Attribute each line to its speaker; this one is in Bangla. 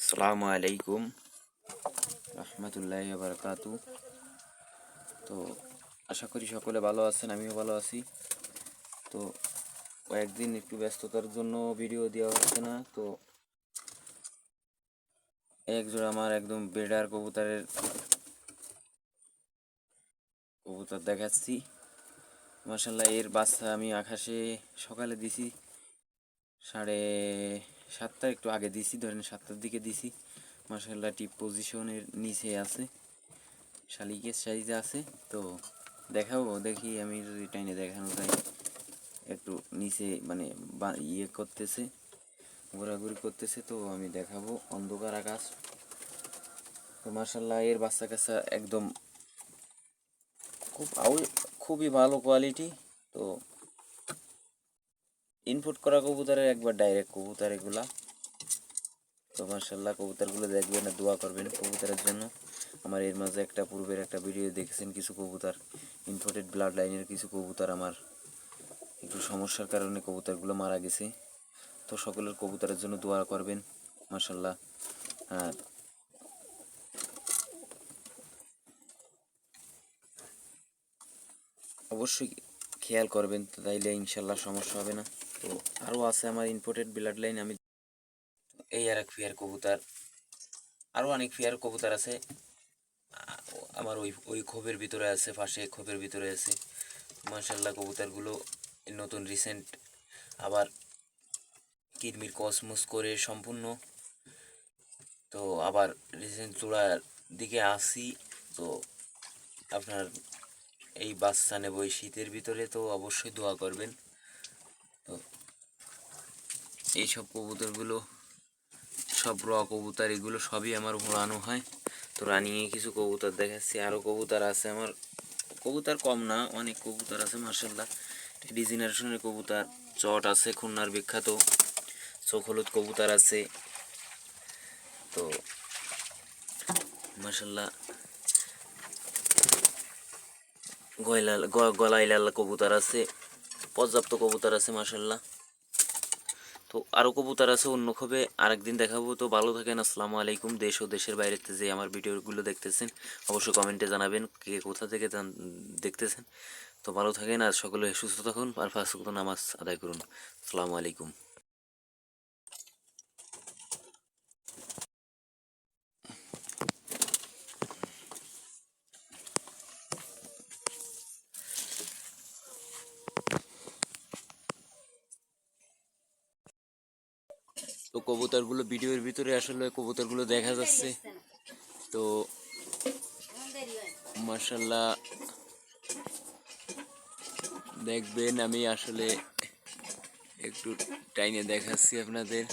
Speaker 1: আসসালামু আলাইকুম রহমতুল্লাহি ওয়া বারাকাতু। তো আশা করি সকলে ভালো আছেন, আমিও ভালো আছি। তো কয়েকদিন একটু ব্যস্ততার জন্য ভিডিও দেওয়া হচ্ছে না। তো একজোড়া আমার একদম বেডার কবুতর দেখাচ্ছি। মাশাআল্লাহ, এর বাচ্চা আমি আকাশে সকালে দিছি 7:30 একটু আগে দিছি, ধরেন 7টার দিকে দিছি। মাশাআল্লাহ টিপ পজিশনের নিচে আছে, শালিকের সাইজে আছে। তো দেখাবো, দেখি আমি যদি টাইনে দেখানো যায়। একটু নিচে মানে ইয়ে করতেছে, ঘোরাঘুরি করতেছে, তো আমি দেখাবো। অন্ধকার আকাশ। তো মার্শাল্লাহ এর বাচ্চা কাচ্চা একদম খুবই ভালো কোয়ালিটি। তো ইনপুট করা কবুতরের একবার ডাইরেক্ট কবুতর এগুলা। তো মার্শাল্লাহ কবুতরগুলো দেখবেন আর দোয়া করবেন কবুতরের জন্য। আমার এর মাঝে পূর্বের একটা ভিডিও দেখেছেন, কিছু কবুতর ইনপোর্টেড ব্লাড লাইনের কিছু কবুতর আমার একটু সমস্যার কারণে কবুতরগুলো মারা গেছে। তো সকলের কবুতরের জন্য দোয়া করবেন মাশাল্লাহ। আর অবশ্যই খেয়াল করবেন, তো তাইলে ইনশাল্লাহ সমস্যা হবে না। তো আরও আছে আমার ইম্পোর্টেড ব্লাড লাইন। আমি এই আর এক ফিয়ার কবুতর, আরও অনেক ফিয়ার কবুতর আছে আমার ওই খোপের ভিতরে আছে, পাশে খোপের ভিতরে আছে। মাশাল্লাহ কবুতরগুলো নতুন রিসেন্ট আবার কিরমির কসমস করে সম্পূর্ণ। তো আবার রিসেন্ট চূড়ার দিকে আসি। তো আপনার এই বাচ্চা নেব এই শীতের ভিতরে, তো অবশ্যই দোয়া করবেন। তো এইসব কবুতরগুলো সব কবুতর, এগুলো সবই আমার ঘোরানো হয়। তো রানিংয়ে কিছু কবুতর দেখাচ্ছি, আরও কবুতর আছে আমার। কবুতর কম না, অনেক কবুতর আছে মার্শাল্লাহ। ডি জেনারেশনের কবুতর, চট আছে, খুলনার বিখ্যাত চোখ হলুদ কবুতর আছে। তো মার্শাল্লাহ গলায় লাল কবুতর আছে, পর্যাপ্ত কবুতর আছে মার্শাল্লাহ। তো আরও কবুতর আছে অন্য খোপে, আরেকদিন দেখাবো। তো ভালো থাকেন, আসসালামু আলাইকুম। দেশ ও দেশের বাইরে যে আমার ভিডিওগুলো দেখতেছেন অবশ্যই কমেন্টে জানাবেন কে কোথা থেকে দেখতেছেন। তো ভালো থাকেন আর সকলে সুস্থ থাকুন, আর 5 ওয়াক্ত নামাজ আদায় করুন। আসসালামু আলাইকুম। তো কবুতরগুলো ভিডিওর ভিতরে আসলে কবুতরগুলো দেখা যাচ্ছে। তো মার্শাল্লাহ দেখবেন, আমি আসলে একটু টাইনে দেখাচ্ছি আপনাদের।